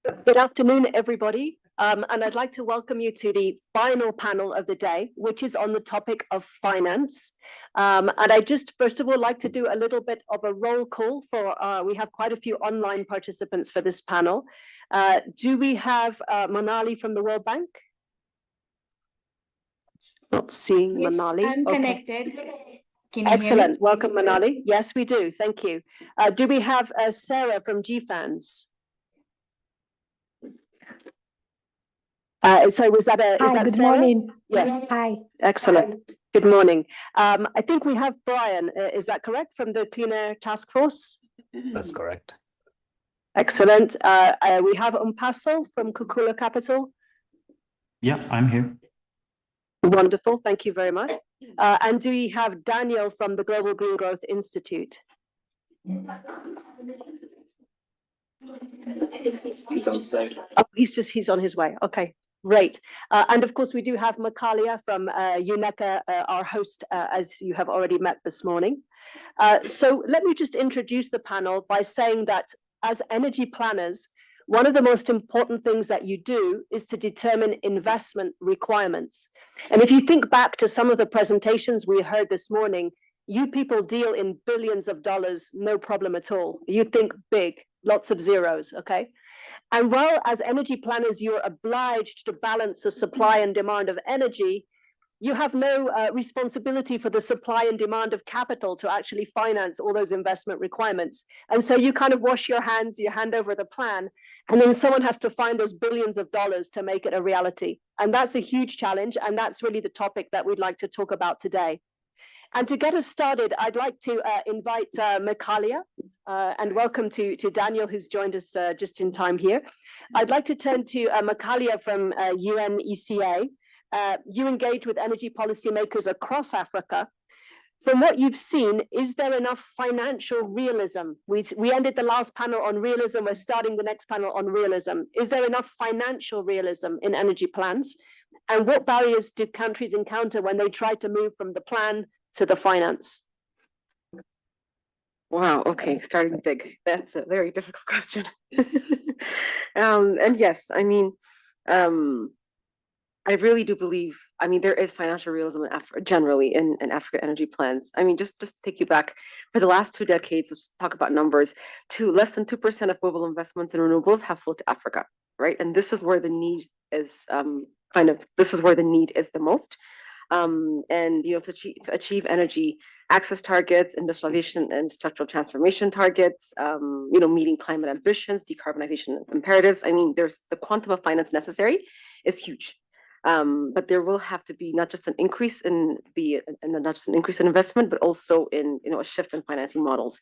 Good afternoon, everybody. And I'd like to welcome you to the final panel of the day, which is on the topic of finance. And I just, first of all, like to do a little bit of a roll call for, we have quite a few online participants for this panel. Do we have Manali from the World Bank? Not seeing Yes, Manali. I'm connected. Can you Excellent. hear me? Welcome, Manali. Yes, we do. Thank you. Do we have Sarah from GFANS? So was that Hi, that good Sarah? morning. Yes. Hi. Excellent. Good morning. I think we have Brian, is that correct, from the Clean Air Task Force? That's correct. Excellent. We have Umpaso from Kukula Capital. Yeah, I'm here. Wonderful. Thank you very much. And do we have Daniel from the Global Green Growth Institute? He's on his way. Okay. Great. And of course, we do have Makalia from UNECA, our host, as you have already met this morning. So let me just introduce the panel by saying that as energy planners, one of the most important things that you do is to determine investment requirements. And if you think back to some of the presentations we heard this morning, you people deal in billions of dollars, no problem at all. You think big, lots of zeros, okay? And while as energy planners, you're obliged to balance the supply and demand of energy, you have no responsibility for the supply and demand of capital to actually finance all those investment requirements. And so you kind of wash your hands, you hand over the plan, and then someone has to find those billions of dollars to make it a reality. And that's a huge challenge. And that's really the topic that we'd like to talk about today. And to get us started, I'd like to invite Makalia, and welcome to Daniel, who's joined us just in time here. I'd like to turn to Makalia from UNECA. You engage with energy policymakers across Africa. From what you've seen, is there enough financial realism? We ended the last panel on realism. We're starting the next panel on realism. Is there enough financial realism in energy plans? And what barriers do countries encounter when they try to move from the plan to the finance? Wow, okay, starting big. That's a very difficult question. And yes, I mean, I really do believe, I mean, there is financial realism in generally in Africa energy plans. I mean, just to take you back, for the last 2 decades, let's talk about numbers, to less than 2% of global investments in renewables have flowed to Africa, right? And this is where the need is this is where the need is the most. And to achieve energy access targets, industrialization and structural transformation targets, meeting climate ambitions, decarbonization imperatives. I mean, there's the quantum of finance necessary is huge. But there will have to be not just an increase in investment, but also in a shift in financing models.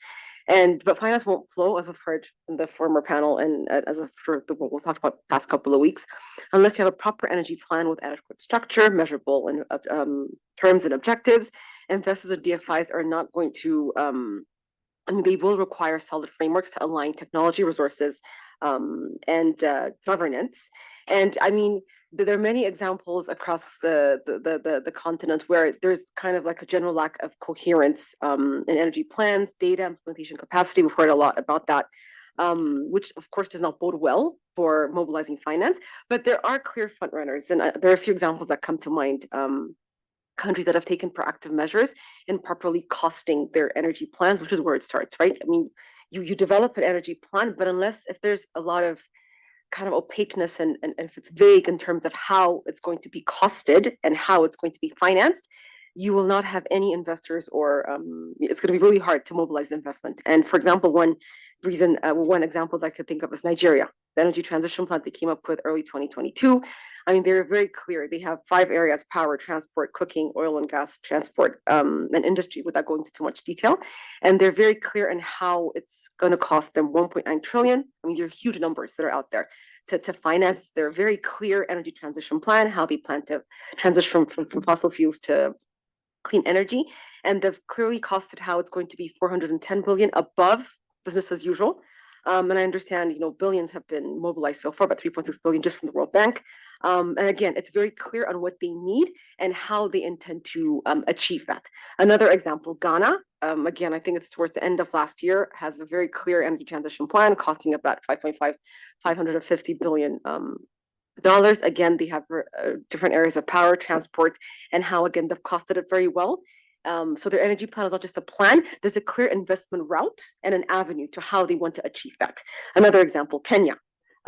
But finance won't flow, as I've heard in the former panel, and as I've heard what we'll talk about the past couple of weeks, unless you have a proper energy plan with adequate structure, measurable and terms and objectives. Investors or DFIs are not going to. They will require solid frameworks to align technology, resources, and governance. And I mean, there are many examples across the continent where there's kind of like a general lack of coherence in energy plans, data implementation capacity. We've heard a lot about that, which of course does not bode well for mobilizing finance. But there are clear front runners, and there are a few examples that come to mind. Countries that have taken proactive measures in properly costing their energy plans, which is where it starts, right? I mean, you develop an energy plan, but if there's a lot of kind of opaqueness and if it's vague in terms of how it's going to be costed and how it's going to be financed, you will not have any investors, or it's going to be really hard to mobilize investment. And for example, one example that I could think of is Nigeria, the energy transition plan they came up with early 2022. I mean, they're very clear. They have 5 areas: power, transport, cooking, oil and gas, transport, and industry, without going into too much detail. And they're very clear in how it's going to cost them 1.9 trillion. I mean, there are huge numbers that are out there to finance their very clear energy transition plan, how they plan to transition from fossil fuels to clean energy. And they've clearly costed how it's going to be 410 billion above business as usual. And I understand, billions have been mobilized so far, about 3.6 billion just from the World Bank. And again, it's very clear on what they need and how they intend to achieve that. Another example, Ghana, again, I think it's towards the end of last year, has a very clear energy transition plan costing about 550 billion dollars. Again, they have different areas of power, transport, and how, again, they've costed it very well. So their energy plan is not just a plan, there's a clear investment route and an avenue to how they want to achieve that. Another example, Kenya.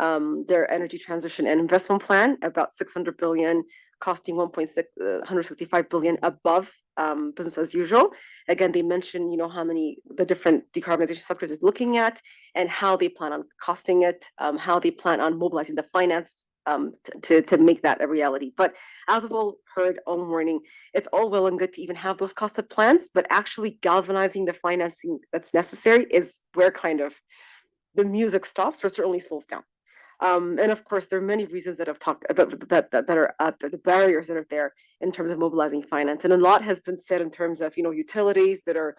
Their energy transition and investment plan, about 600 billion, costing 165 billion above business as usual. Again, they mention, how many the different decarbonization sectors they're looking at and how they plan on costing it, how they plan on mobilizing the finance to make that a reality. But as we've all heard all morning, it's all well and good to even have those costed plans, but actually galvanizing the financing that's necessary is where kind of the music stops or certainly slows down. And of course, there are many reasons that have talked that are the barriers that are there in terms of mobilizing finance, and a lot has been said in terms of utilities that are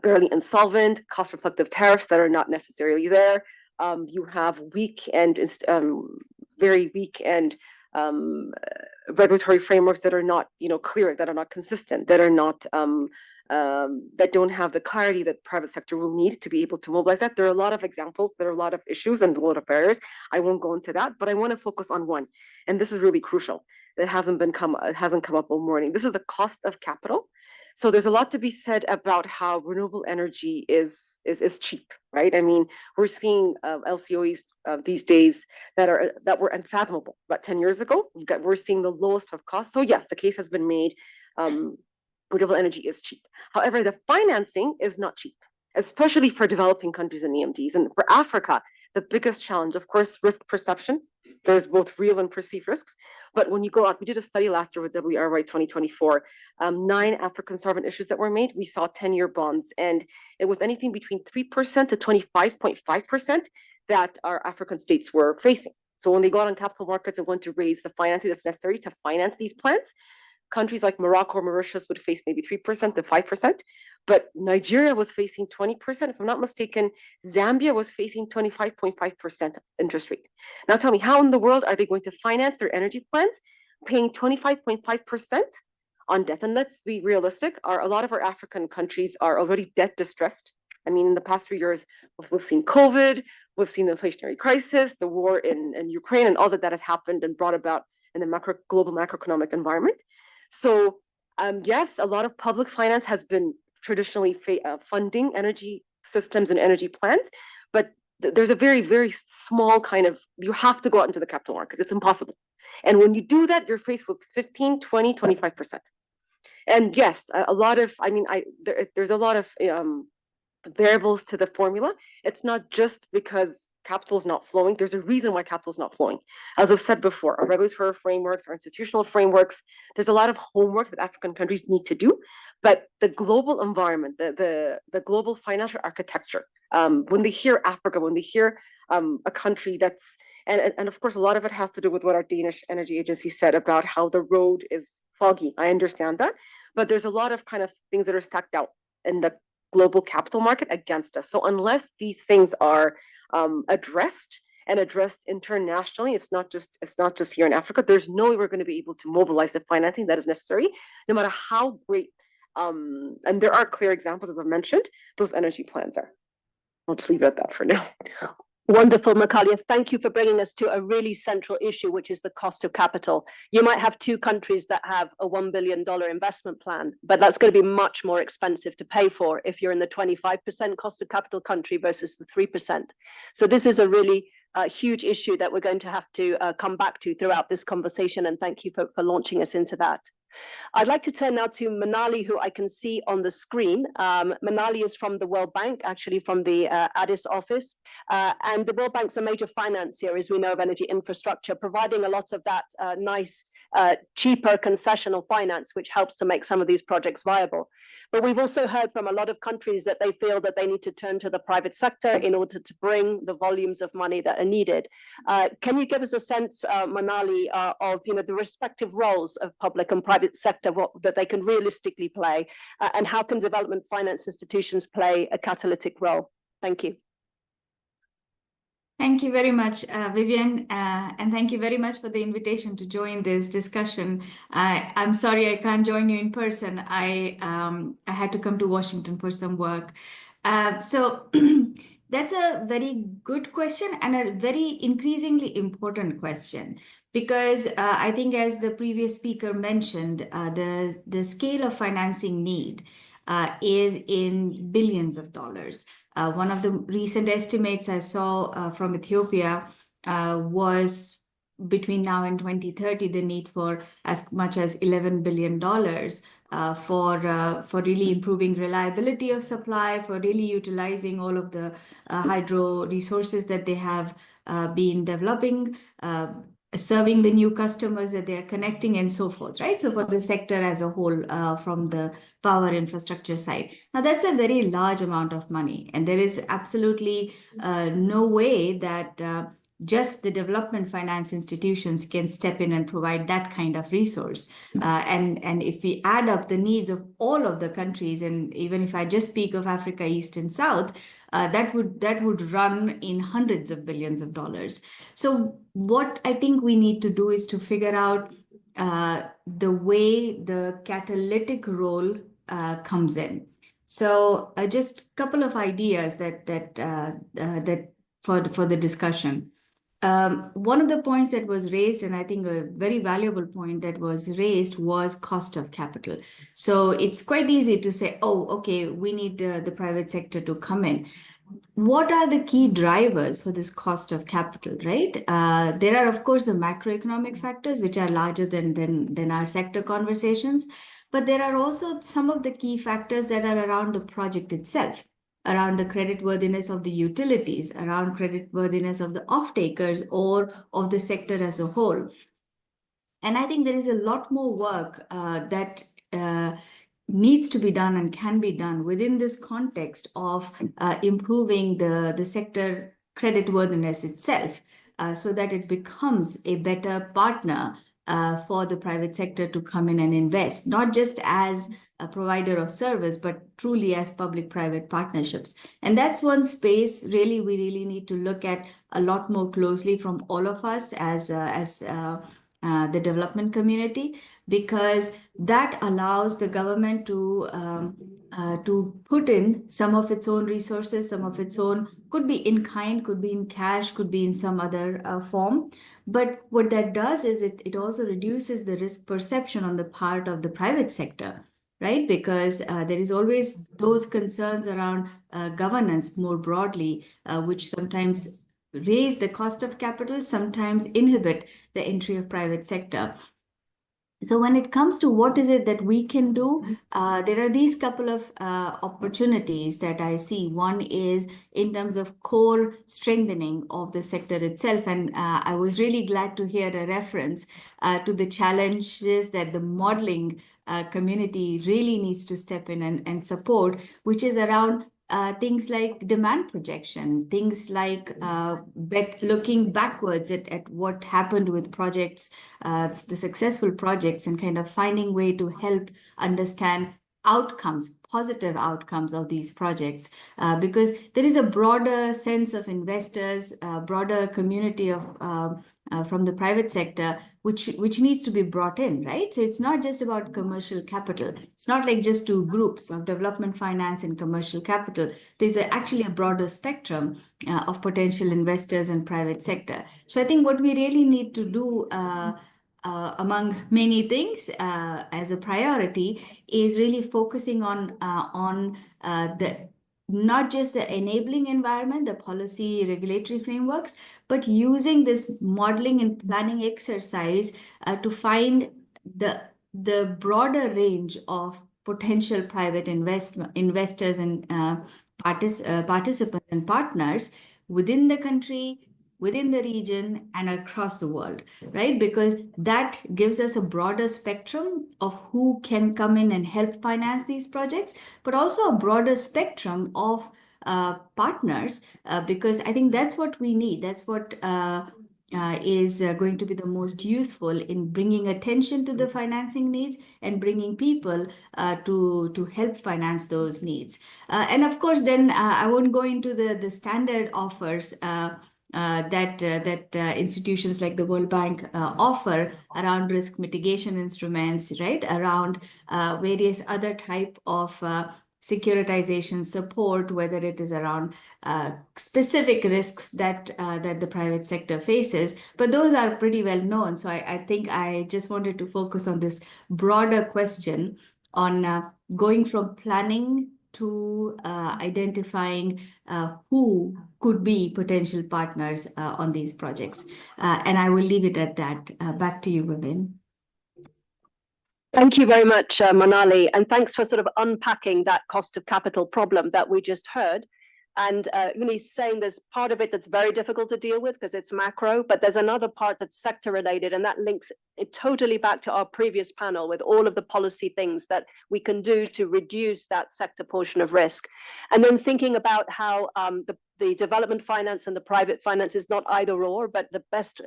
barely insolvent, cost-reflective tariffs that are not necessarily there. You have weak and very weak and regulatory frameworks that are not clear, that are not consistent, that are not that don't have the clarity that private sector will need to be able to mobilize that. There are a lot of examples, there are a lot of issues and a lot of barriers. I won't go into that, but I want to focus on one, and this is really crucial. It hasn't come up all morning. This is the cost of capital. So there's a lot to be said about how renewable energy is cheap, right? I mean, we're seeing LCOEs these days that were unfathomable about 10 years ago. We're seeing the lowest of cost. So yes, the case has been made. Renewable energy is cheap. However, the financing is not cheap, especially for developing countries and EMDs. And for Africa, the biggest challenge, of course, risk perception. There's both real and perceived risks. But when you go out, we did a study last year with WRY 2024, 9 African sovereign issues that were made. We saw 10-year bonds, and it was anything between 3% to 25.5% that our African states were facing. So when they got on capital markets and want to raise the financing that's necessary to finance these plans, countries like Morocco or Mauritius would face maybe 3% to 5%, but Nigeria was facing 20%. If I'm not mistaken, Zambia was facing 25.5% interest rate. Now tell me, how in the world are they going to finance their energy plans paying 25.5% on debt? And let's be realistic, a lot of our African countries are already debt distressed. I mean, in the past 3 years, we've seen COVID, we've seen the inflationary crisis, the war in Ukraine, and all that has happened and brought about in the global macroeconomic environment. So yes, a lot of public finance has been traditionally funding energy systems and energy plans, but there's a very, very small kind of, you have to go out into the capital markets. It's impossible. And when you do that, you're faced with 15, 20, 25%. And yes, a lot of, I mean, there's a lot of variables to the formula. It's not just because capital is not flowing. There's a reason why capital is not flowing. As I've said before, our regulatory frameworks, our institutional frameworks, there's a lot of homework that African countries need to do. But the global environment, the global financial architecture, when they hear Africa, when they hear a country that's, and of course, a lot of it has to do with what our Danish Energy Agency said about how the road is foggy. I understand that. But there's a lot of kind of things that are stacked out in the global capital market against us. So unless these things are addressed internationally, it's not just here in Africa, there's no way we're going to be able to mobilize the financing that is necessary, no matter how great, and there are clear examples, as I've mentioned, those energy plans are. I'll just leave it at that for now. Wonderful, Makalia. Thank you for bringing us to a really central issue, which is the cost of capital. You might have 2 countries that have a $1 billion investment plan, but that's going to be much more expensive to pay for if you're in the 25% cost of capital country versus the 3%. So this is a really huge issue that we're going to have to come back to throughout this conversation, and thank you for launching us into that. I'd like to turn now to Manali, who I can see on the screen. Manali is from the World Bank, actually from the Addis office. And the World Bank's a major financier, as we know, of energy infrastructure, providing a lot of that nice, cheaper concessional finance, which helps to make some of these projects viable. But we've also heard from a lot of countries that they feel that they need to turn to the private sector in order to bring the volumes of money that are needed. Can you give us a sense, Manali, of the respective roles of public and private sector that they can realistically play, and how can development finance institutions play a catalytic role? Thank you. Thank you very much, Vivian, and thank you very much for the invitation to join this discussion. I'm sorry I can't join you in person. I had to come to Washington for some work. So that's a very good question and a very increasingly important question because I think as the previous speaker mentioned, the scale of financing need is in billions of dollars. One of the recent estimates I saw from Ethiopia was between now and 2030, the need for as much as $11 billion for really improving reliability of supply, for really utilizing all of the hydro resources that they have been developing, serving the new customers that they're connecting and so forth, right? So for the sector as a whole, from the power infrastructure side. Now that's a very large amount of money, and there is absolutely no way that just the development finance institutions can step in and provide that kind of resource. And if we add up the needs of all of the countries, and even if I just speak of Africa East and South, that would run in hundreds of billions of dollars. So what I think we need to do is to figure out the way the catalytic role comes in. So just a couple of ideas that for the discussion. One of the points that was raised, and I think a very valuable point that was raised, was cost of capital. So it's quite easy to say, oh, okay, we need the private sector to come in. What are the key drivers for this cost of capital, right? There are, of course, the macroeconomic factors, which are larger than our sector conversations. But there are also some of the key factors that are around the project itself, around the creditworthiness of the utilities, around creditworthiness of the off-takers or of the sector as a whole. And I think there is a lot more work that needs to be done and can be done within this context of improving the sector creditworthiness itself so that it becomes a better partner for the private sector to come in and invest, not just as a provider of service, but truly as public-private partnerships. And that's one space really we really need to look at a lot more closely from all of us as the development community, because that allows the government to put in some of its own resources, some of its own, could be in kind, could be in cash, could be in some other form. But what that does is it also reduces the risk perception on the part of the private sector, right? Because there is always those concerns around governance more broadly, which sometimes raise the cost of capital, sometimes inhibit the entry of private sector. So when it comes to what is it that we can do, there are these couple of opportunities that I see. One is in terms of core strengthening of the sector itself. And I was really glad to hear a reference to the challenges that the modeling community really needs to step in and support, which is around things like demand projection, things like looking backwards at what happened with projects, the successful projects, and kind of finding way to help understand outcomes, positive outcomes of these projects, because there is a broader sense of investors, broader community of from the private sector, which needs to be brought in, right? So it's not just about commercial capital. It's not like just two groups of development finance and commercial capital. There's actually a broader spectrum of potential investors and private sector. So I think what we really need to do among many things as a priority is really focusing on the not just the enabling environment, the policy regulatory frameworks, but using this modeling and planning exercise to find the broader range of potential private investors and participants and partners within the country, within the region, and across the world, right? Because that gives us a broader spectrum of who can come in and help finance these projects, but also a broader spectrum of partners, because I think that's what we need. That's what is going to be the most useful in bringing attention to the financing needs and bringing people to help finance those needs. And of course, then I won't go into the standard offers that institutions like the World Bank offer around risk mitigation instruments, right? Around various other type of securitization support, whether it is around specific risks that that the private sector faces, but those are pretty well known. So I think I just wanted to focus on this broader question on going from planning to identifying who could be potential partners on these projects. And I will leave it at that. Back to you, Vivin. Thank you very much, Manali, and thanks for sort of unpacking that cost of capital problem that we just heard. And really saying there's part of it that's very difficult to deal with because it's macro, but there's another part that's sector related, and that links it totally back to our previous panel with all of the policy things that we can do to reduce that sector portion of risk. And then thinking about how the development finance and the private finance is not either or, but the best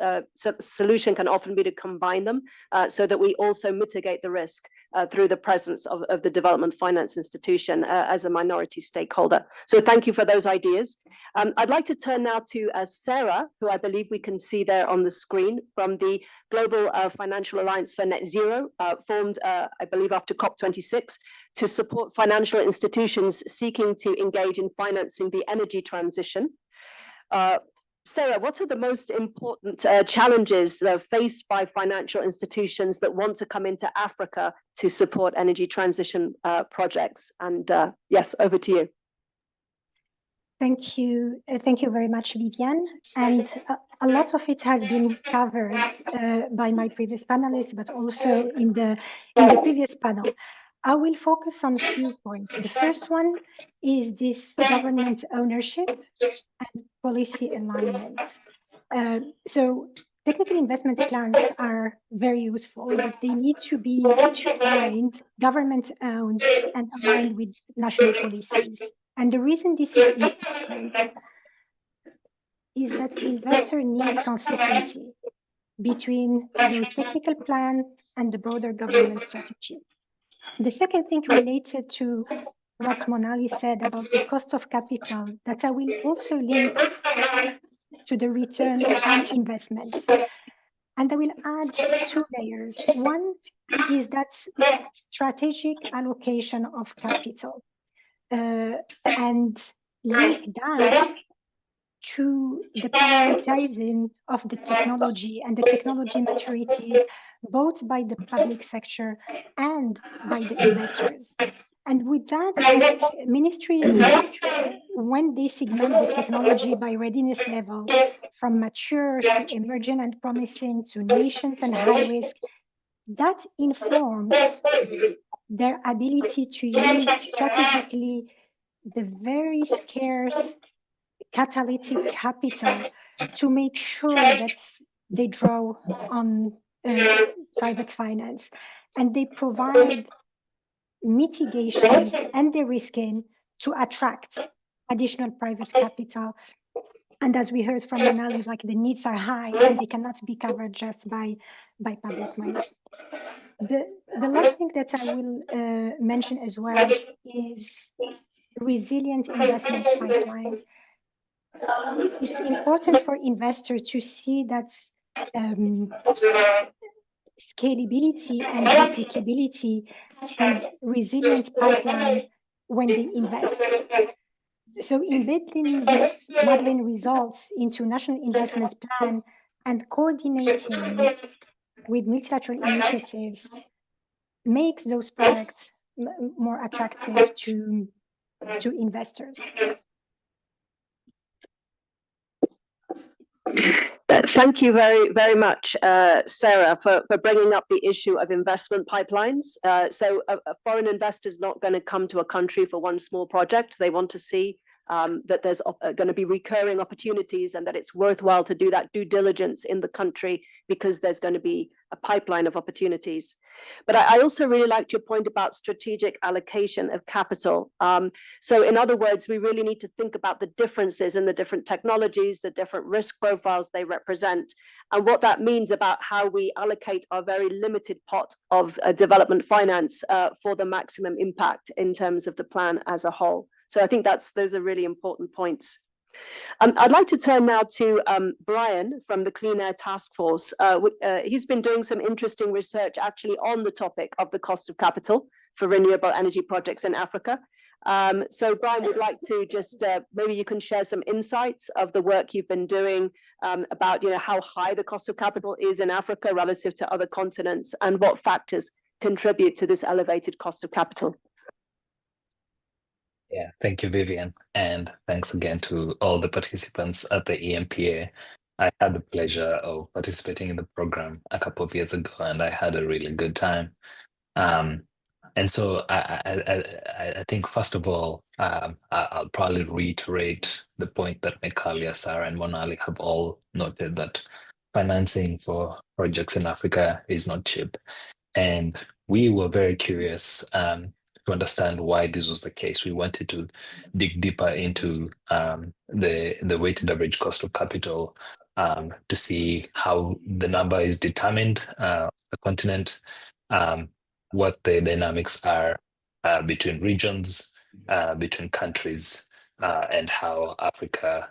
solution can often be to combine them so that we also mitigate the risk through the presence of the development finance institution as a minority stakeholder. So thank you for those ideas. I'd like to turn now to Sarah, who I believe we can see there on the screen, from the Global Financial Alliance for Net Zero, formed, I believe, after COP26, to support financial institutions seeking to engage in financing the energy transition. Sarah, what are the most important challenges faced by financial institutions that want to come into Africa to support energy transition projects? And yes, over to you. Thank you. Thank you very much, Vivian. And a lot of it has been covered by my previous panelists, but also in the previous panel. I will focus on a few points. The first one is this government ownership and policy alignment. So technical investment plans are very useful, but they need to be aligned, government-owned, and aligned with national policies. And the reason this is important is that investors need consistency between those technical plans and the broader government strategy. The second thing related to what Monali said about the cost of capital, that I will also link to the return on investments. And I will add two layers. One is that strategic allocation of capital. And link that to the prioritizing of the technology and the technology maturities, both by the public sector and by the investors. And with that, ministries, when they segment the technology by readiness level, from mature to emerging and promising to nascent and high risk, that informs their ability to use strategically the very scarce catalytic capital to make sure that they draw on private finance, and they provide mitigation and de-risking to attract additional private capital. And as we heard from Manali, like the needs are high and they cannot be covered just by public money. The last thing that I will mention as well is resilient investment pipeline. It's important for investors to see that scalability and replicability and resilient pipeline when they invest. So embedding these modeling results into national investment plan and coordinating with multilateral initiatives makes those projects more attractive to investors. Thank you very much, Sarah, for bringing up the issue of investment pipelines. So a foreign investor is not going to come to a country for one small project. They want to see that there's going to be recurring opportunities and that it's worthwhile to do that due diligence in the country because there's going to be a pipeline of opportunities. But I also really liked your point about strategic allocation of capital. So in other words, we really need to think about the differences in the different technologies, the different risk profiles they represent, and what that means about how we allocate our very limited pot of development finance for the maximum impact in terms of the plan as a whole. So I think those are really important points. I'd like to turn now to Brian from the Clean Air Task Force. He's been doing some interesting research actually on the topic of the cost of capital for renewable energy projects in Africa. So Brian, would like to just maybe you can share some insights of the work you've been doing about how high the cost of capital is in Africa relative to other continents and what factors contribute to this elevated cost of capital. Yeah, thank you, Vivian. And thanks again to all the participants at the EMPA. I had the pleasure of participating in the program a couple of years ago, and I had a really good time. And so I think, first of all, I'll probably reiterate the point that Mekalia, Sarah, and Monali have all noted, that financing for projects in Africa is not cheap. And we were very curious to understand why this was the case. We wanted to dig deeper into the weighted average cost of capital to see how the number is determined the continent, what the dynamics are between regions, between countries, and how Africa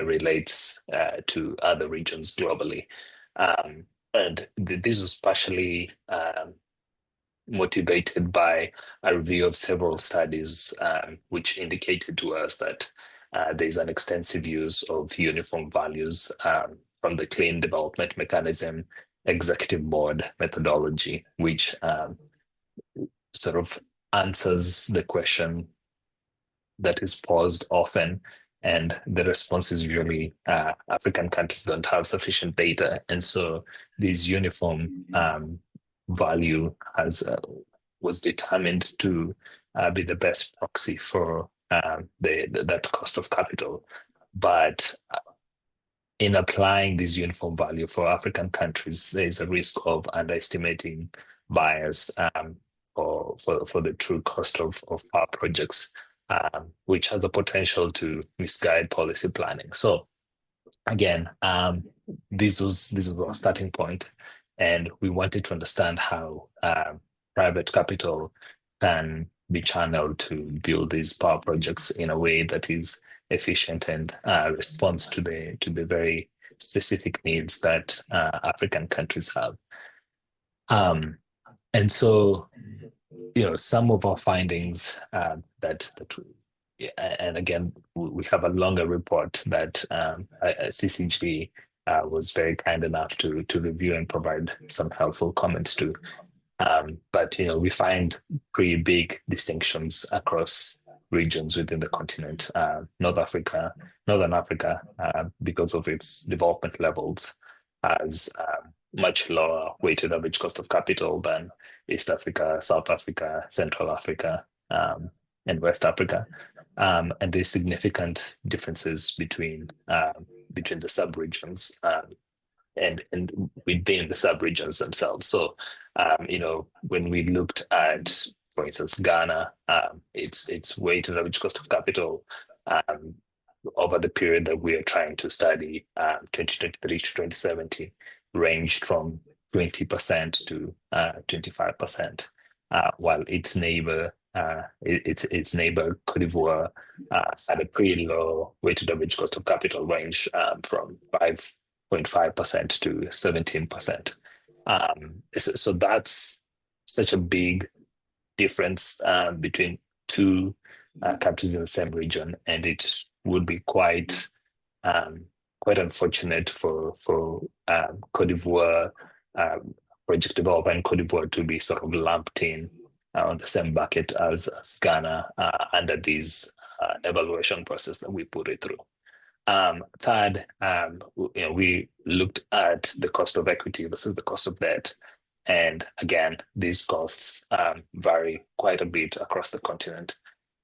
relates to other regions globally. And this was partially motivated by a review of several studies, which indicated to us that there's an extensive use of uniform values from the Clean Development Mechanism Executive Board methodology, which sort of answers the question that is posed often. And the response is usually African countries don't have sufficient data. And so this uniform value was determined to be the best proxy for that cost of capital. But in applying this uniform value for African countries, there is a risk of underestimating buyers for the true cost of power projects, which has the potential to misguide policy planning. So again, this was our starting point, and we wanted to understand how private capital can be channeled to build these power projects in a way that is efficient and responds to the very specific needs that African countries have. And so, some of our findings and again, we have a longer report that CCG was very kind enough to review and provide some helpful comments to. But we find pretty big distinctions across regions within the continent. Northern Africa, because of its development levels, has much lower weighted average cost of capital than East Africa, South Africa, Central Africa, and West Africa. And there's significant differences between the sub-regions and within the sub-regions themselves. So, when we looked at, for instance, Ghana, its weighted average cost of capital over the period that we are trying to study, 2023 to 2070, ranged from 20% to 25%, while its neighbor Cote d'Ivoire had a pretty low weighted average cost of capital range from 5.5% to 17%. So that's such a big difference between two countries in the same region, and it would be quite unfortunate for Cote d'Ivoire project developer in Cote d'Ivoire to be sort of lumped in on the same bucket as Ghana under this evaluation process that we put it through. Third, we looked at the cost of equity versus the cost of debt. And again, these costs vary quite a bit across the continent.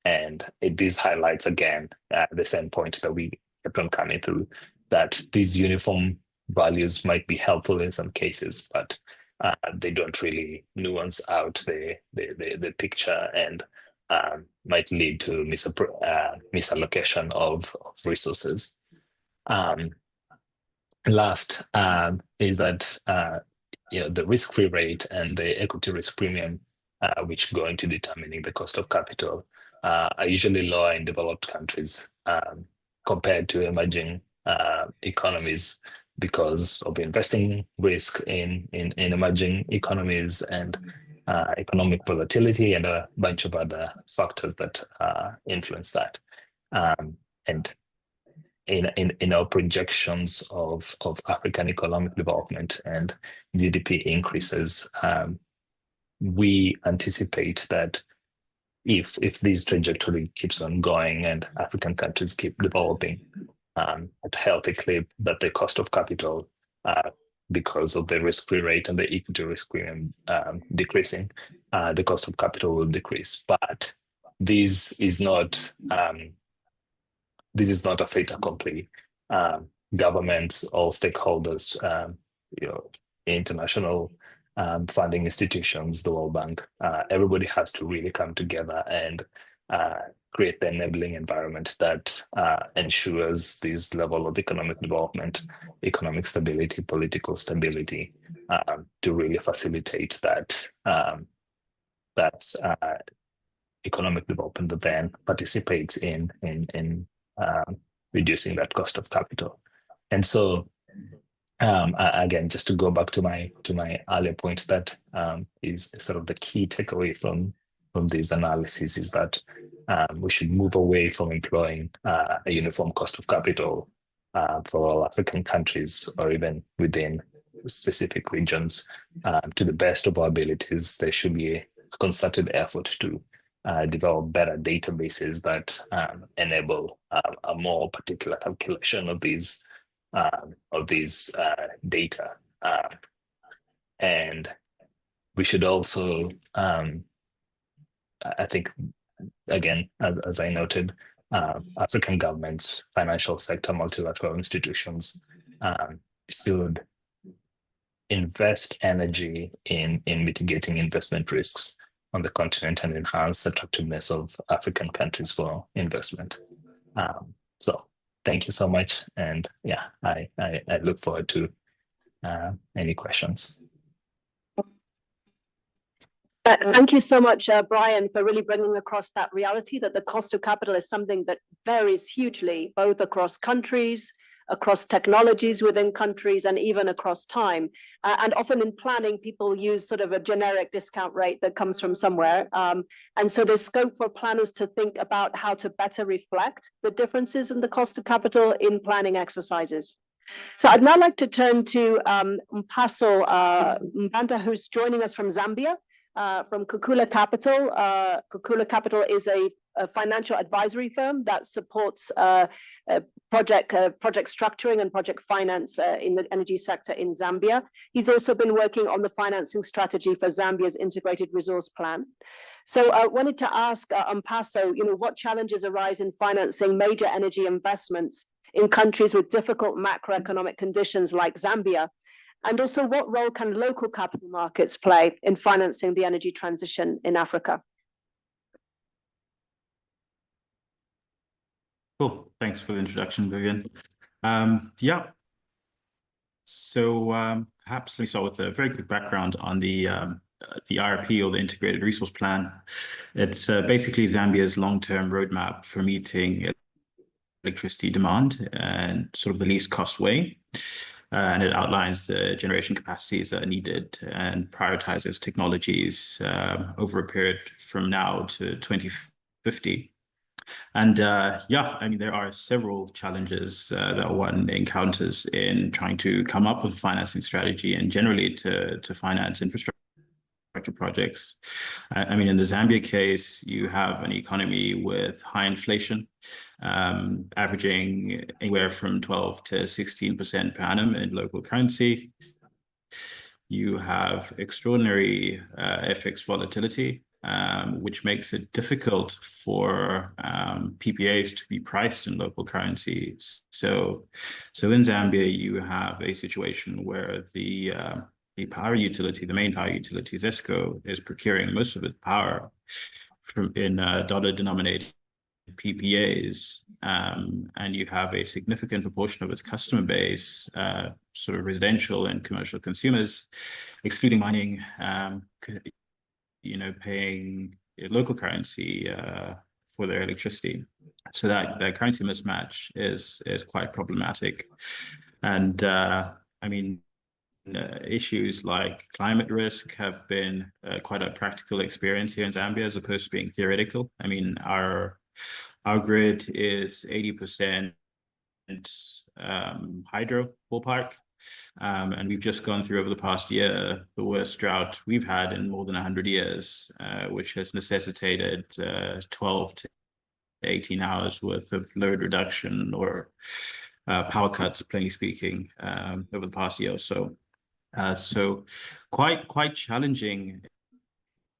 And this highlights again the same point that we kept on coming through, that these uniform values might be helpful in some cases, but they don't really nuance out the picture and might lead to misallocation of resources. Last is that the risk-free rate and the equity risk premium, which go into determining the cost of capital, are usually lower in developed countries compared to emerging economies because of investing risk in emerging economies and economic volatility and a bunch of other factors that influence that. And in our projections of African economic development and GDP increases, we anticipate that if this trajectory keeps on going and African countries keep developing at a healthy clip, that the cost of capital, because of the risk-free rate and the equity risk premium decreasing, the cost of capital will decrease. But this is not a fait accompli. Governments, all stakeholders, international funding institutions, the World Bank, everybody has to really come together and create the enabling environment that ensures this level of economic development, economic stability, political stability, to really facilitate that economic development that then participates in reducing that cost of capital. And so again, just to go back to my earlier point, that is sort of the key takeaway from this analysis, is that we should move away from employing a uniform cost of capital for all African countries or even within specific regions. To the best of our abilities, there should be a concerted effort to develop better databases that enable a more particular calculation of these data. And we should also, I think, again, as I noted, African governments, financial sector, multilateral institutions should invest energy in mitigating investment risks on the continent and enhance the attractiveness of African countries for investment. So thank you so much. And yeah, I look forward to any questions. Thank you so much, Brian, for really bringing across that reality that the cost of capital is something that varies hugely, both across countries, across technologies within countries, and even across time. And often in planning, people use sort of a generic discount rate that comes from somewhere. And so there's scope for planners to think about how to better reflect the differences in the cost of capital in planning exercises. So I'd now like to turn to Mpaso Mbanda, who's joining us from Zambia. From Kukula Capital. Kukula Capital is a financial advisory firm that supports project structuring and project finance in the energy sector in Zambia. He's also been working on the financing strategy for Zambia's integrated resource plan. So I wanted to ask Mpaso, what challenges arise in financing major energy investments in countries with difficult macroeconomic conditions like Zambia? And also, what role can local capital markets play in financing the energy transition in Africa? Cool. Thanks for the introduction, Vivian. Yeah. So perhaps let me start with a very quick background on the IRP, or the Integrated Resource Plan. It's basically Zambia's long-term roadmap for meeting electricity demand and sort of the least cost way. And it outlines the generation capacities that are needed and prioritizes technologies over a period from now to 2050. And yeah, I mean, there are several challenges that one encounters in trying to come up with a financing strategy and generally to finance infrastructure projects. I mean, in the Zambia case, you have an economy with high inflation, averaging anywhere from 12 to 16% per annum in local currency. You have extraordinary FX volatility, which makes it difficult for PPAs to be priced in local currencies. So in Zambia, you have a situation where the power utility, the main power utility, ZESCO, is procuring most of its power in dollar-denominated PPAs, and you have a significant proportion of its customer base, sort of residential and commercial consumers, excluding mining, paying local currency for their electricity. So that currency mismatch is quite problematic. And I mean, issues like climate risk have been quite a practical experience here in Zambia, as opposed to being theoretical. I mean, our grid is 80% hydro ballpark. And we've just gone through over the past year the worst drought we've had in more than 100 years, which has necessitated 12 to 18 hours worth of load reduction or power cuts, plainly speaking, over the past year or so. So quite challenging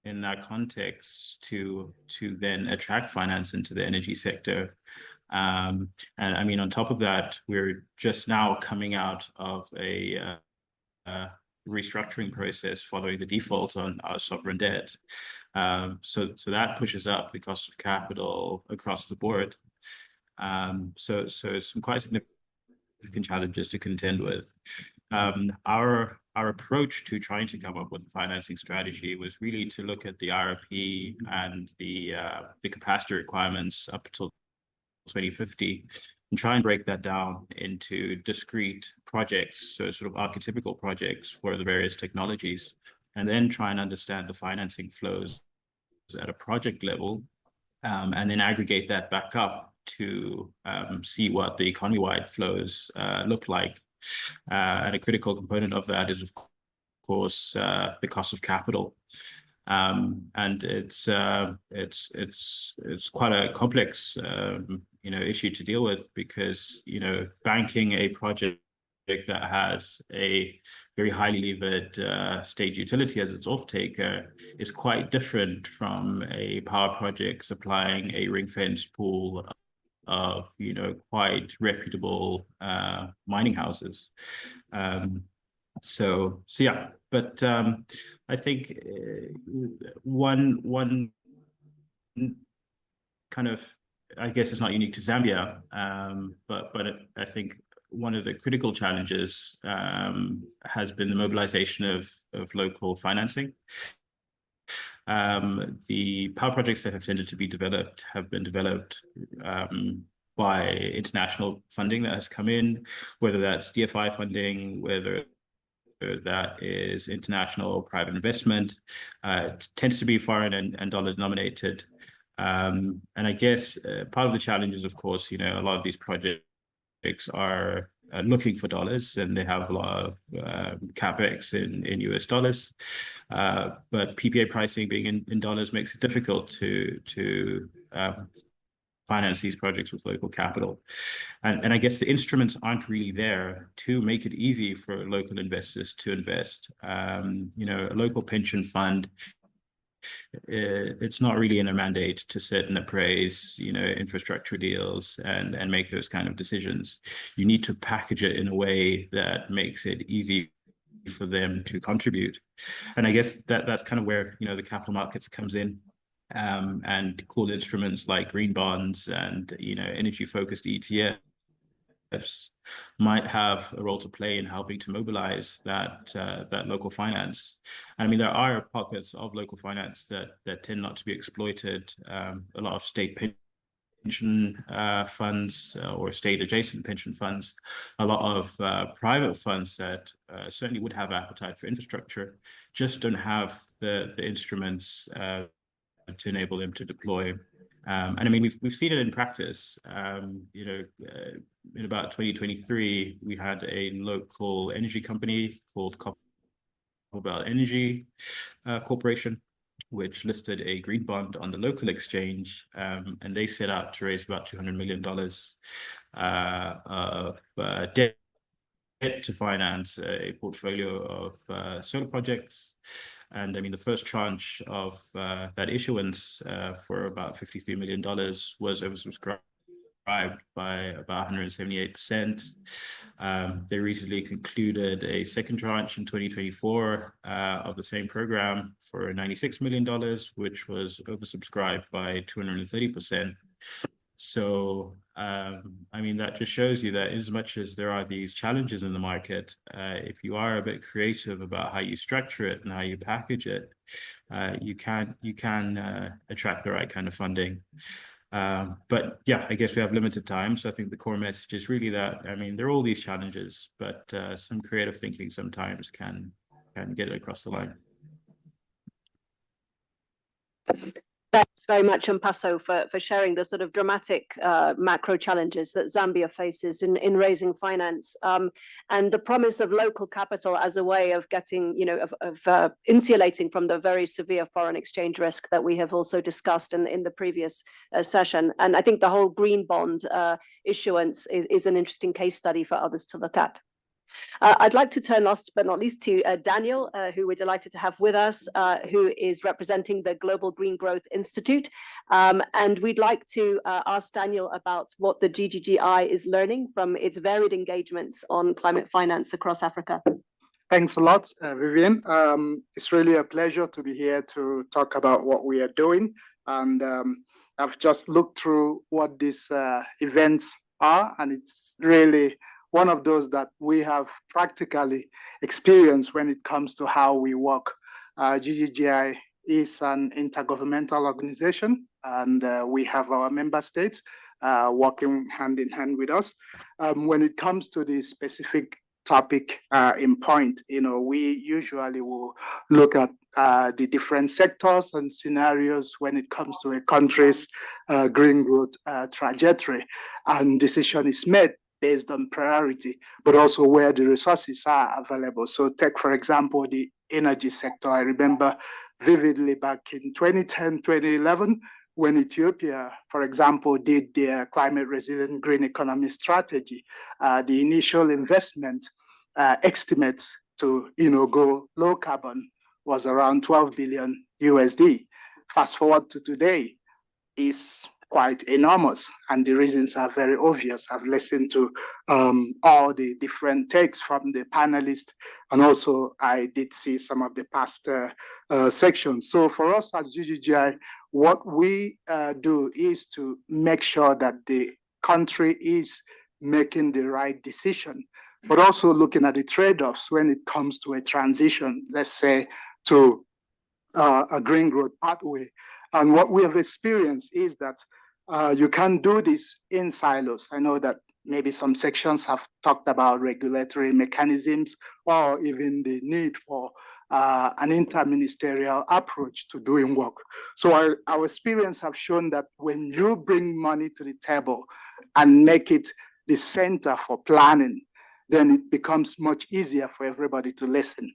in that context to then attract finance into the energy sector. And I mean, on top of that, we're just now coming out of a restructuring process following the default on our sovereign debt. So that pushes up the cost of capital across the board. So some quite significant challenges to contend with. Our approach to trying to come up with a financing strategy was really to look at the IRP and the capacity requirements up until 2050 and try and break that down into discrete projects, so sort of archetypical projects for the various technologies, and then try and understand the financing flows at a project level, and then aggregate that back up to see what the economy-wide flows look like. And a critical component of that is, of course, the cost of capital. And it's quite a complex issue to deal with, because banking a project that has a very highly levered state utility as its off-taker is quite different from a power project supplying a ring-fenced pool of quite reputable mining houses. So yeah, but I think one kind of, I guess it's not unique to Zambia, but I think one of the critical challenges has been the mobilization of local financing. The power projects that have tended to be developed have been developed by international funding that has come in, whether that's DFI funding, whether that is international private investment. It tends to be foreign and dollar denominated. And I guess part of the challenge is, of course, a lot of these projects are looking for dollars, and they have a lot of capex in US dollars. But PPA pricing being in dollars makes it difficult to finance these projects with local capital. And I guess the instruments aren't really there to make it easy for local investors to invest. A local pension fund, it's not really in their mandate to sit and appraise, infrastructure deals and make those kind of decisions. You need to package it in a way that makes it easy for them to contribute. And I guess that's kind of where, the capital markets comes in. And cool instruments like green bonds and, energy-focused ETFs might have a role to play in helping to mobilize that local finance. And I mean, there are pockets of local finance that tend not to be exploited. A lot of state pension funds or state adjacent pension funds, a lot of private funds that certainly would have appetite for infrastructure, just don't have the instruments to enable them to deploy. And I mean, we've seen it in practice. In about 2023, we had a local energy company called Copperbelt Energy Corporation, which listed a green bond on the local exchange, and they set out to raise about $200 million of debt to finance a portfolio of solar projects. And I mean, the first tranche of that issuance for about $53 million was oversubscribed by about 178%. They recently concluded a second tranche in 2024 of the same program for $96 million, which was oversubscribed by 230%. So, I mean, that just shows you that as much as there are these challenges in the market, if you are a bit creative about how you structure it and how you package it, you can attract the right kind of funding. But yeah, I guess we have limited time. So I think the core message is really that, I mean, there are all these challenges, but some creative thinking sometimes can get it across the line. Thanks very much, Mpaso, for sharing the sort of dramatic macro challenges that Zambia faces in raising finance, and the promise of local capital as a way of getting, of insulating from the very severe foreign exchange risk that we have also discussed in the previous session. And I think the whole green bond issuance is an interesting case study for others to look at. I'd like to turn last but not least to Daniel, who we're delighted to have with us, who is representing the Global Green Growth Institute. And we'd like to ask Daniel about what the GGGI is learning from its varied engagements on climate finance across Africa. Thanks a lot, Vivian. It's really a pleasure to be here to talk about what we are doing. And I've just looked through what these events are, and it's really one of those that we have practically experienced when it comes to how we work. GGGI is an intergovernmental organization, and we have our member states working hand in hand with us. When it comes to the specific topic in point, we usually will look at the different sectors and scenarios when it comes to a country's green growth trajectory, and decision is made based on priority, but also where the resources are available. So take, for example, the energy sector. I remember vividly back in 2010, 2011, when Ethiopia, for example, did their climate resilient green economy strategy. The initial investment estimates to go low carbon was around 12 billion USD. Fast forward to today, is quite enormous, and the reasons are very obvious. I've listened to all the different takes from the panelists, and also I did see some of the past sections. So for us as GGGI, what we do is to make sure that the country is making the right decision, but also looking at the trade-offs when it comes to a transition, let's say, to a green growth pathway. And what we have experienced is that you can do this in silos. I know that maybe some sections have talked about regulatory mechanisms or even the need for an interministerial approach to doing work. So our experience have shown that when you bring money to the table and make it the center for planning, then it becomes much easier for everybody to listen.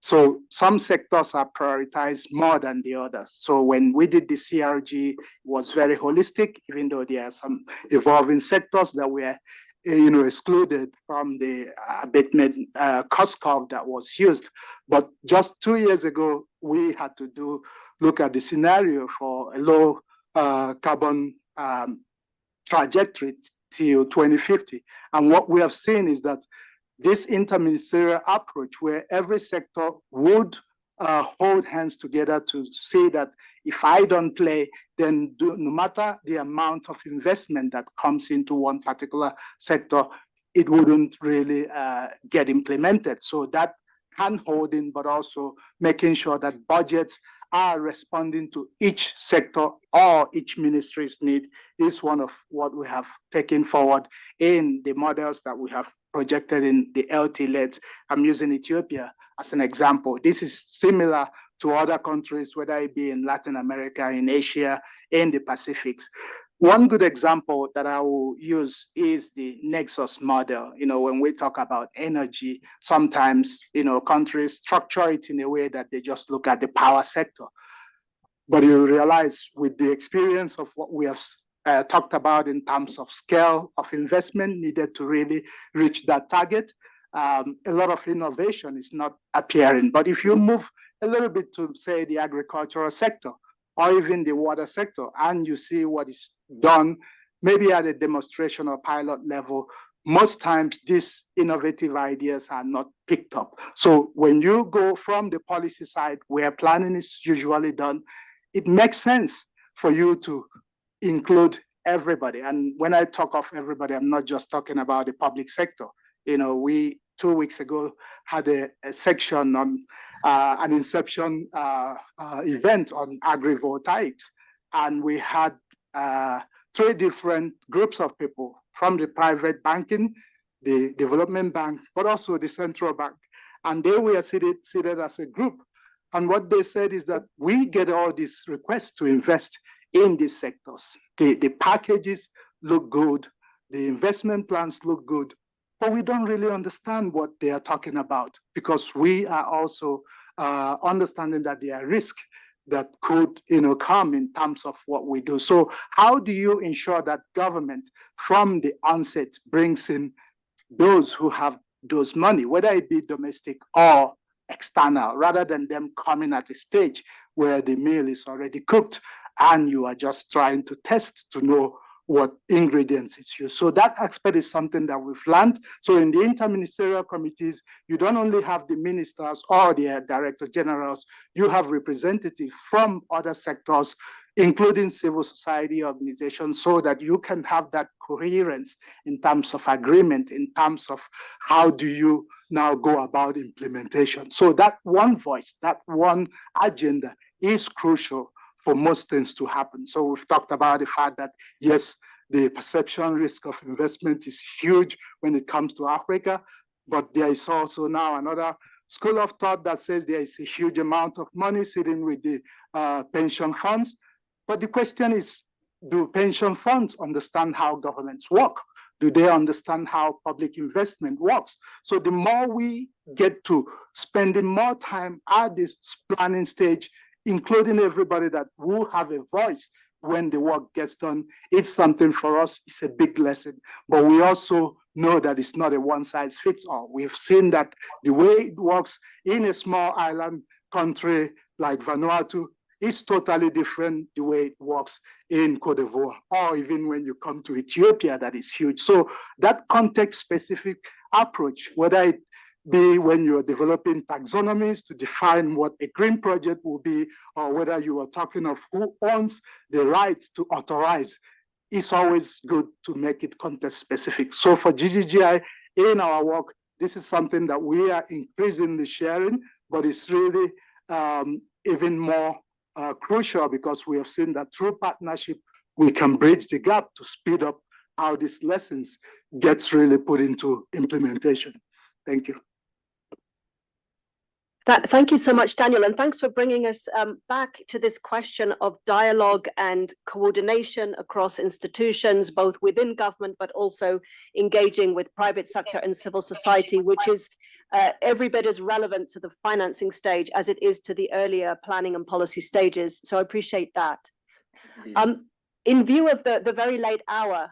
So some sectors are prioritized more than the others. So when we did the CRG, it was very holistic, even though there are some evolving sectors that were excluded from the abatement cost curve that was used. But just 2 years ago, we had to look at the scenario for a low carbon trajectory till 2050. And what we have seen is that this interministerial approach, where every sector would hold hands together to say that if I don't play, then no matter the amount of investment that comes into one particular sector, it wouldn't really get implemented. So that hand-holding, but also making sure that budgets are responding to each sector or each ministry's need is one of what we have taken forward in the models that we have projected in the LT-led. I'm using Ethiopia as an example. This is similar to other countries, whether it be in Latin America, in Asia, in the Pacifics. One good example that I will use is the Nexus model. When we talk about energy, sometimes, countries structure it in a way that they just look at the power sector. But you realize with the experience of what we have talked about in terms of scale of investment needed to really reach that target, a lot of innovation is not appearing. But if you move a little bit to, say, the agricultural sector, or even the water sector, and you see what is done, maybe at a demonstration or pilot level, most times these innovative ideas are not picked up. So when you go from the policy side, where planning is usually done, it makes sense for you to include everybody. And when I talk of everybody, I'm not just talking about the public sector. We 2 weeks ago had a section on an inception event on agrivoltaics, and we had three different groups of people, from the private banking, the development bank, but also the central bank. And they were seated as a group. And what they said is that we get all these requests to invest in these sectors. The packages look good, the investment plans look good, but we don't really understand what they are talking about, because we are also understanding that there are risks that could come in terms of what we do. So how do you ensure that government from the onset brings in those who have those money, whether it be domestic or external, rather than them coming at a stage where the meal is already cooked and you are just trying to test to know what ingredients is used? So that aspect is something that we've learned. So in the interministerial committees, you don't only have the ministers or the director generals, you have representatives from other sectors, including civil society organizations, so that you can have that coherence in terms of agreement, in terms of how do you now go about implementation. So that one voice, that one agenda is crucial for most things to happen. So we've talked about the fact that, yes, the perception risk of investment is huge when it comes to Africa, but there is also now another school of thought that says there is a huge amount of money sitting with the pension funds. But the question is, do pension funds understand how governments work? Do they understand how public investment works? So the more we get to spending more time at this planning stage, including everybody that will have a voice when the work gets done, it's something for us, it's a big lesson. But we also know that it's not a one-size-fits-all. We've seen that the way it works in a small island country like Vanuatu is totally different the way it works in Cote d'Ivoire, or even when you come to Ethiopia, that is huge. So that context-specific approach, whether it be when you're developing taxonomies to define what a green project will be, or whether you are talking of who owns the right to authorize, it's always good to make it context-specific. So for GGGI, in our work, this is something that we are increasingly sharing, but it's really even more crucial, because we have seen that through partnership, we can bridge the gap to speed up how these lessons gets really put into implementation. Thank you. Thank you so much, Daniel, and thanks for bringing us back to this question of dialogue and coordination across institutions, both within government, but also engaging with private sector and civil society, which is every bit as relevant to the financing stage as it is to the earlier planning and policy stages. So I appreciate that. In view of the very late hour,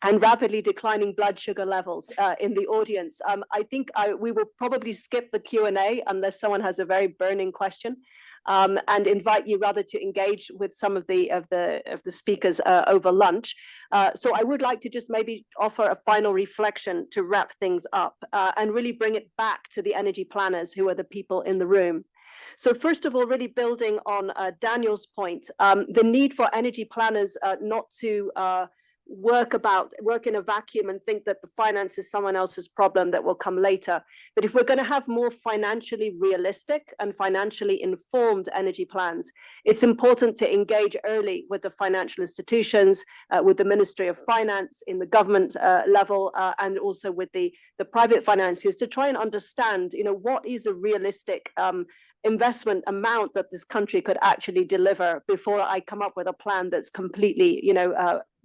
and rapidly declining blood sugar levels in the audience, I think we will probably skip the Q&A unless someone has a very burning question, and invite you rather to engage with some of the speakers over lunch. So I would like to just maybe offer a final reflection to wrap things up and really bring it back to the energy planners, who are the people in the room. So first of all, really building on Daniel's point, the need for energy planners not to work in a vacuum and think that the finance is someone else's problem that will come later. But if we're going to have more financially realistic and financially informed energy plans, it's important to engage early with the financial institutions, with the Ministry of Finance in the government level, and also with the private financiers, to try and understand, what is a realistic investment amount that this country could actually deliver before I come up with a plan that's completely,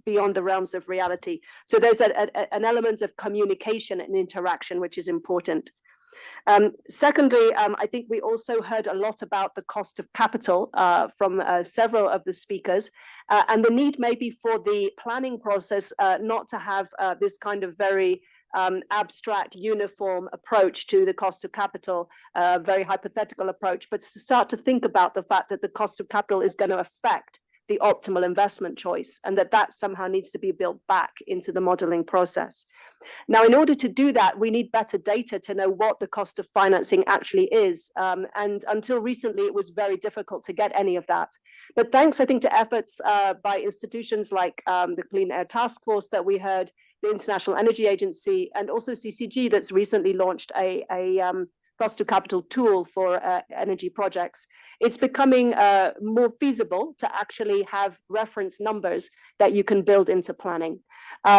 beyond the realms of reality. So there's an element of communication and interaction, which is important. Secondly, I think we also heard a lot about the cost of capital from several of the speakers, and the need maybe for the planning process not to have this kind of very abstract, uniform approach to the cost of capital, very hypothetical approach, but to start to think about the fact that the cost of capital is going to affect the optimal investment choice, and that somehow needs to be built back into the modeling process. Now, in order to do that, we need better data to know what the cost of financing actually is. And until recently, it was very difficult to get any of that. But thanks, I think, to efforts by institutions like the Clean Air Task Force that we heard, the International Energy Agency, and also CCG, that's recently launched a cost to capital tool for energy projects, it's becoming more feasible to actually have reference numbers that you can build into planning.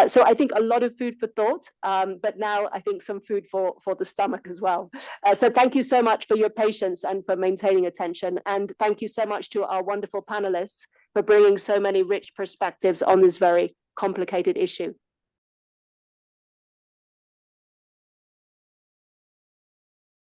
So I think a lot of food for thought, but now I think some food for the stomach as well. So thank you so much for your patience and for maintaining attention. And thank you so much to our wonderful panelists for bringing so many rich perspectives on this very complicated issue.